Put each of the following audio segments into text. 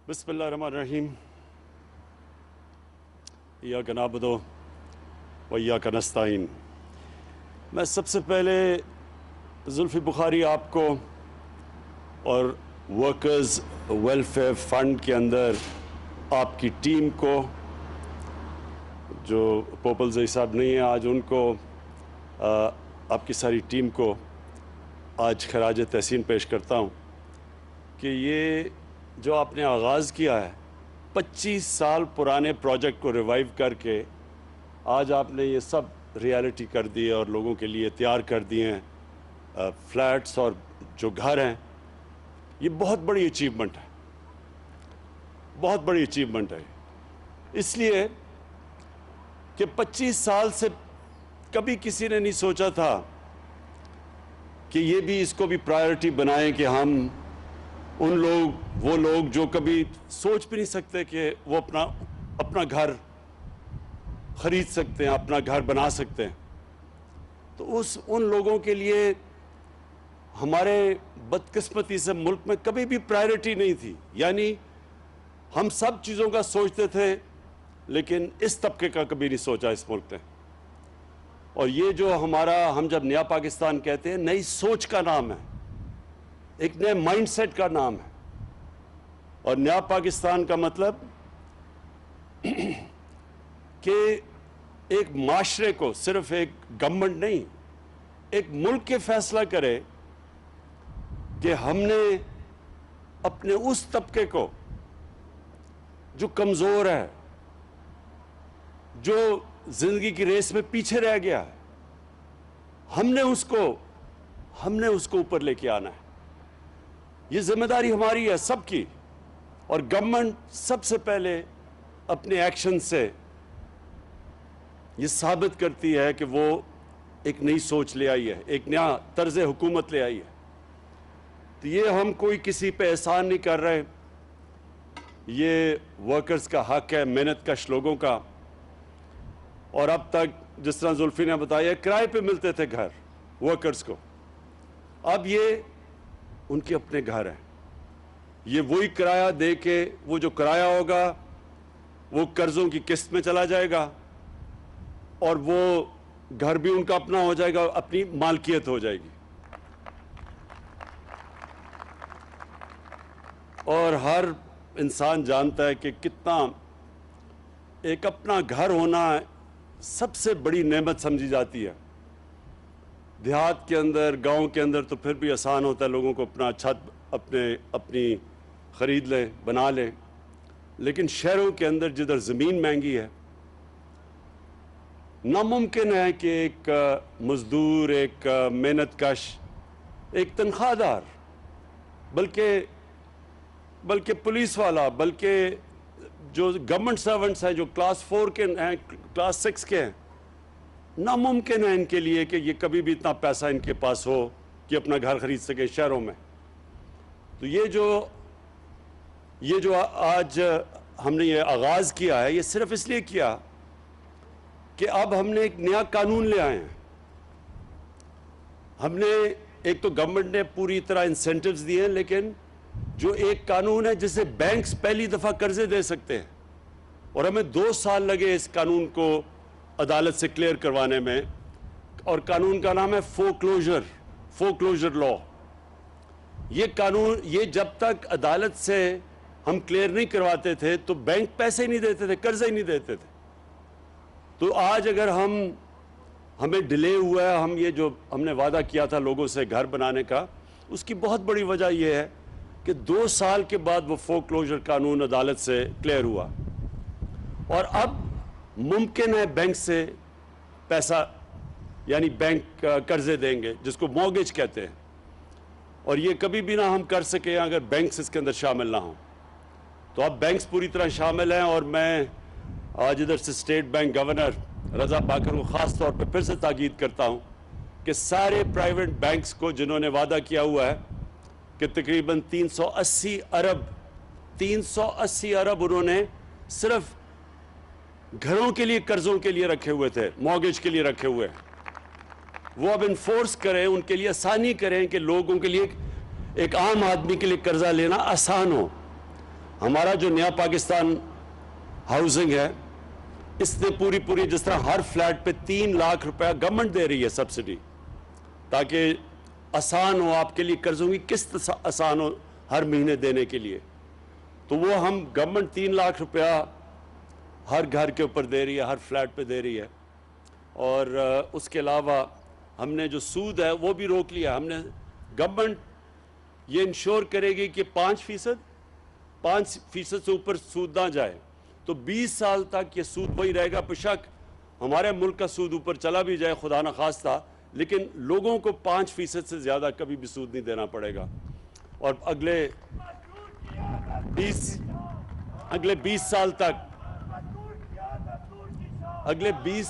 بسم اللہ الرحمن الرحیم ایاک نعبد و ایاک نستعین۔ میں سب سے پہلے زلفی بخاری آپ کو اور ورکرز ویلفیئر فنڈ کے اندر آپ کی ٹیم کو، جو پوپل صاحب نہیں ہیں آج، ان کو آپ کی ساری ٹیم کو آج خراج تحسین پیش کرتا ہوں کہ یہ جو آپ نے آغاز کیا ہے 25 سال پرانے پروجیکٹ کو ریوائیو کر کے آج آپ نے یہ سب ریالٹی کر دی اور لوگوں کے لیے تیار کر دیے ہیں فلیٹس اور جو گھر ہیں، یہ بہت بڑی اچیومنٹ ہے، بہت بڑی اچیومنٹ ہے۔ اس لیے کہ 25 سال سے کبھی کسی نے نہیں سوچا تھا کہ یہ بھی اس کو بھی پرائیورٹی بنائیں کہ ہم وہ لوگ جو کبھی سوچ بھی نہیں سکتے کہ وہ اپنا گھر خرید سکتے ہیں، اپنا گھر بنا سکتے ہیں، تو ان لوگوں کے لیے ہمارے بدقسمتی سے ملک میں کبھی بھی پرائیورٹی نہیں تھی۔ یعنی ہم سب چیزوں کا سوچتے تھے لیکن اس طبقے کا کبھی نہیں سوچا اس ملک نے۔ اور یہ جو ہم جب نیا پاکستان کہتے ہیں، نئی سوچ کا نام ہے، ایک نئے مائنڈ سیٹ کا نام ہے۔ اور نیا پاکستان کا مطلب کہ ایک معاشرے کو، صرف ایک گورنمنٹ نہیں، ایک ملک کے فیصلہ کرے کہ ہم نے اپنے اس طبقے کو جو کمزور ہے، جو زندگی کی ریس میں پیچھے رہ گیا ہے، ہم نے اس کو اوپر لے کے آنا ہے۔ یہ ذمہ داری ہماری ہے سب کی، اور گورنمنٹ سب سے پہلے اپنے ایکشن سے یہ ثابت کرتی ہے کہ وہ ایک نئی سوچ لے آئی ہے، ایک نیا طرز حکومت لے آئی ہے۔ تو یہ ہم کوئی کسی پہ احسان نہیں کر رہے، یہ ورکرز کا حق ہے، محنت کش لوگوں کا۔ اور اب تک جس طرح زلفی نے بتایا، کرائے پہ ملتے تھے گھر ورکرز کو، اب یہ ان کے اپنے گھر ہیں۔ یہ وہی کرایہ دے کے، وہ جو کرایہ ہوگا وہ قرضوں کی قسط میں چلا جائے گا، اور وہ گھر بھی ان کا اپنا ہو جائے گا، اپنی مالکیت ہو جائے گی۔ اور ہر انسان جانتا ہے کہ کتنا ایک اپنا گھر ہونا سب سے بڑی نعمت سمجھی جاتی ہے۔ دیہات کے اندر، گاؤں کے اندر تو پھر بھی آسان ہوتا ہے، لوگوں کو اپنا چھت اپنی خرید لیں، بنا لیں، لیکن شہروں کے اندر جدھر زمین مہنگی ہے، ناممکن ہے کہ ایک مزدور، ایک محنت کش، ایک تنخواہ دار، بلکہ پولیس والا، بلکہ جو گورنمنٹ سرونٹس ہیں، جو کلاس 4 کے ہیں، کلاس 6 کے ہیں، ناممکن ہے ان کے لیے کہ یہ کبھی بھی اتنا پیسہ ان کے پاس ہو کہ اپنا گھر خرید سکیں شہروں میں۔ تو یہ جو آج ہم نے یہ آغاز کیا ہے، یہ صرف اس لیے کیا کہ اب ہم نے ایک نیا قانون لے آئے ہیں۔ ہم نے ایک تو گورنمنٹ نے پوری طرح انسینٹیوز دیے ہیں، لیکن جو ایک قانون ہے جسے بینکس پہلی دفعہ قرضے دے سکتے ہیں، اور ہمیں 2 سال لگے اس قانون کو عدالت سے کلیئر کروانے میں، اور قانون کا نام ہے فورکلوجر لا۔ یہ قانون، یہ جب تک عدالت سے ہم کلیئر نہیں کرواتے تھے تو بینک پیسے نہیں دیتے تھے، قرضے ہی نہیں دیتے تھے۔ تو آج اگر ہمیں ڈیلے ہوا ہے، یہ جو ہم نے وعدہ کیا تھا لوگوں سے گھر بنانے کا، اس کی بہت بڑی وجہ یہ ہے کہ 2 سال کے بعد وہ فورکلوجر قانون عدالت سے کلیئر ہوا، اور اب ممکن ہے بینک سے پیسہ، یعنی بینک قرضے دیں گے، جس کو مورگیج کہتے ہیں، اور یہ کبھی بھی نہ ہم کر سکیں اگر بینکس اس کے اندر شامل نہ ہوں۔ تو اب بینکس پوری طرح شامل ہیں، اور میں آج ادھر سے اسٹیٹ بینک گورنر رضا پاکر کو خاص طور پہ پھر سے تاکید کرتا ہوں کہ سارے پرائیویٹ بینکس کو جنہوں نے وعدہ کیا ہوا ہے کہ تقریباً 380 ارب انہوں نے صرف گھروں کے لیے قرضوں کے لیے رکھے ہوئے تھے، مورگیج کے لیے رکھے ہوئے ہیں، وہ اب انفورس کریں، ان کے لیے آسانی کریں کہ لوگوں کے لیے، ایک عام آدمی کے لیے قرضہ لینا آسان ہو۔ ہمارا جو نیا پاکستان ہاؤسنگ ہے اس نے پوری جس طرح ہر فلیٹ پہ 3 لاکھ روپیہ گورنمنٹ دے رہی ہے سبسڈی، تاکہ آسان ہو آپ کے لیے، قرضوں کی قسط آسان ہو ہر مہینے دینے کے لیے، تو وہ ہم گورنمنٹ 3 لاکھ روپیہ ہر گھر کے اوپر دے رہی ہے، ہر فلیٹ پہ دے رہی ہے۔ اور اس کے علاوہ ہم نے جو سود ہے وہ بھی روک لیا۔ ہم نے گورنمنٹ یہ انشور کرے گی کہ 5% سے اوپر سود نہ جائے، تو 20 سال تک یہ سود وہی رہے گا۔ بشک ہمارے ملک کا سود اوپر چلا بھی جائے خدا نخواستہ، لیکن لوگوں کو 5% سے زیادہ کبھی بھی سود نہیں دینا پڑے گا۔ اور اگلے 20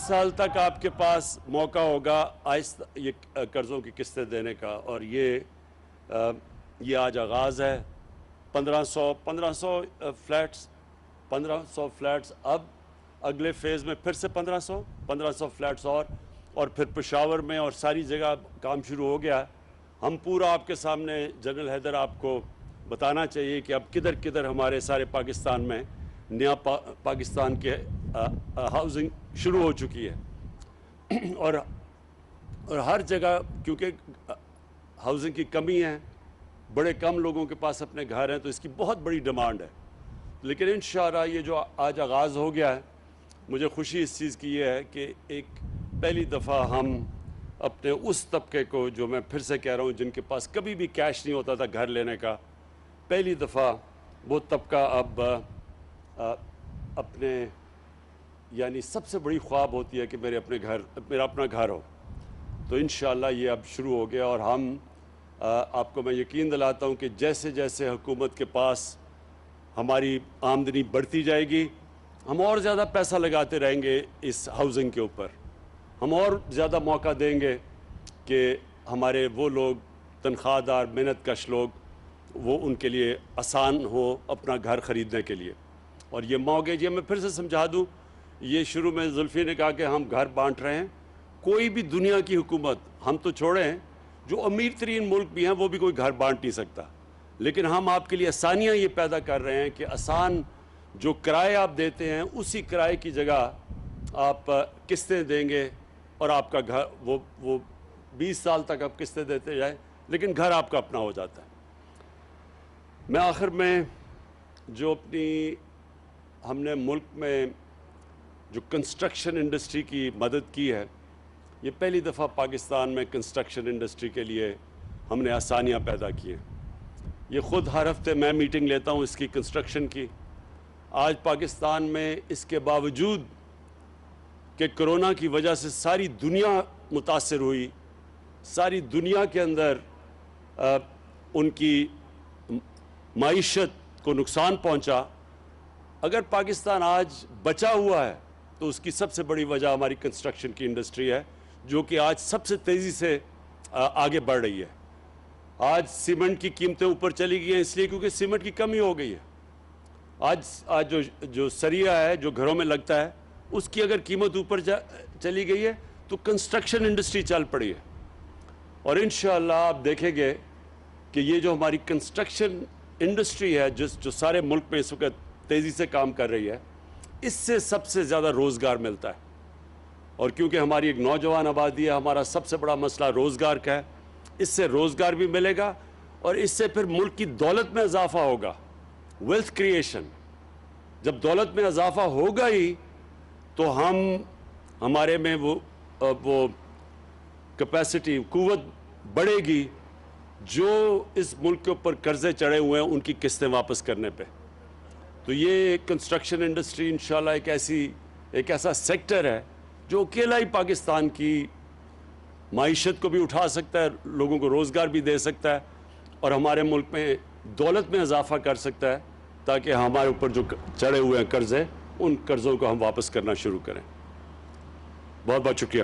سال تک آپ کے پاس موقع ہوگا آہستہ یہ قرضوں کی قسطیں دینے کا۔ اور یہ آج آغاز ہے۔ 1500 فلیٹس، اب اگلے فیز میں پھر سے 1500 فلیٹس اور پھر پشاور میں اور ساری جگہ کام شروع ہو گیا۔ ہم پورا آپ کے سامنے جنرل حیدر آپ کو بتانا چاہیے کہ اب کدھر ہمارے سارے پاکستان میں نیا پاکستان کے ہاؤسنگ شروع ہو چکی ہے، اور ہر جگہ کیونکہ ہاؤسنگ کی کمی ہے، بڑے کم لوگوں کے پاس اپنے گھر ہیں، تو اس کی بہت بڑی ڈیمانڈ ہے۔ لیکن انشاءاللہ یہ جو آج آغاز ہو گیا ہے، مجھے خوشی اس چیز کی یہ ہے کہ ایک پہلی دفعہ ہم اپنے اس طبقے کو، جو میں پھر سے کہہ رہا ہوں جن کے پاس کبھی بھی کیش نہیں ہوتا تھا گھر لینے کا، پہلی دفعہ وہ طبقہ اب اپنے، یعنی سب سے بڑی خواب ہوتی ہے کہ میرا اپنا گھر ہو، تو انشاءاللہ یہ اب شروع ہو گیا۔ اور ہم آپ کو میں یقین دلاتا ہوں کہ جیسے جیسے حکومت کے پاس ہماری آمدنی بڑھتی جائے گی، ہم اور زیادہ پیسہ لگاتے رہیں گے اس ہاؤسنگ کے اوپر، ہم اور زیادہ موقع دیں گے کہ ہمارے وہ لوگ تنخواہ دار محنت کش لوگ، وہ ان کے لیے آسان ہو اپنا گھر خریدنے کے لیے۔ اور یہ موقع میں پھر سے سمجھا دوں، یہ شروع میں زلفی نے کہا کہ ہم گھر بانٹ رہے ہیں، کوئی بھی دنیا کی حکومت، ہم تو چھوڑیں جو امیر ترین ملک بھی ہیں وہ بھی کوئی گھر بانٹ نہیں سکتا، لیکن ہم آپ کے لیے آسانیاں یہ پیدا کر رہے ہیں کہ آسان جو کرائے آپ دیتے ہیں اسی کرائے کی جگہ آپ قسطیں دیں گے، اور آپ کا گھر وہ 20 سال تک آپ قسطیں دیتے جائیں، لیکن گھر آپ کا اپنا ہو جاتا ہے۔ میں آخر میں جو ہم نے ملک میں جو کنسٹرکشن انڈسٹری کی مدد کی ہے، یہ پہلی دفعہ پاکستان میں کنسٹرکشن انڈسٹری کے لیے ہم نے آسانیاں پیدا کی ہیں۔ یہ خود ہر ہفتے میں میٹنگ لیتا ہوں اس کی کنسٹرکشن کی۔ آج پاکستان میں اس کے باوجود کہ کرونا کی وجہ سے ساری دنیا متاثر ہوئی، ساری دنیا کے اندر ان کی معیشت کو نقصان پہنچا، اگر پاکستان آج بچا ہوا ہے تو اس کی سب سے بڑی وجہ ہماری کنسٹرکشن کی انڈسٹری ہے، جو کہ آج سب سے تیزی سے آگے بڑھ رہی ہے۔ آج سیمنٹ کی قیمتیں اوپر چلی گئی ہیں اس لیے کیونکہ سیمنٹ کی کمی ہو گئی ہے۔ آج جو سریا ہے جو گھروں میں لگتا ہے اس کی اگر قیمت اوپر چلی گئی ہے تو کنسٹرکشن انڈسٹری چل پڑی ہے، اور انشاءاللہ آپ دیکھیں گے کہ یہ جو ہماری کنسٹرکشن انڈسٹری ہے جو سارے ملک میں اس وقت تیزی سے کام کر رہی ہے، اس سے سب سے زیادہ روزگار ملتا ہے۔ اور کیونکہ ہماری ایک نوجوان آبادی ہے، ہمارا سب سے بڑا مسئلہ روزگار کا ہے، اس سے روزگار بھی ملے گا، اور اس سے پھر ملک کی دولت میں اضافہ ہوگا، ویلتھ کریشن۔ جب دولت میں اضافہ ہوگا ہی تو ہمارے میں وہ کیپیسٹی، قوت بڑھے گی جو اس ملک کے اوپر قرضے چڑھے ہوئے ہیں ان کی قسطیں واپس کرنے پہ۔ تو یہ کنسٹرکشن انڈسٹری انشاءاللہ ایک ایسا سیکٹر ہے جو اکیلا ہی پاکستان کی معیشت کو بھی اٹھا سکتا ہے، لوگوں کو روزگار بھی دے سکتا ہے، اور ہمارے ملک میں دولت میں اضافہ کر سکتا ہے، تاکہ ہمارے اوپر جو چڑھے ہوئے ہیں قرضے، ان قرضوں کو ہم واپس کرنا شروع کریں۔ بہت بہت شکریہ۔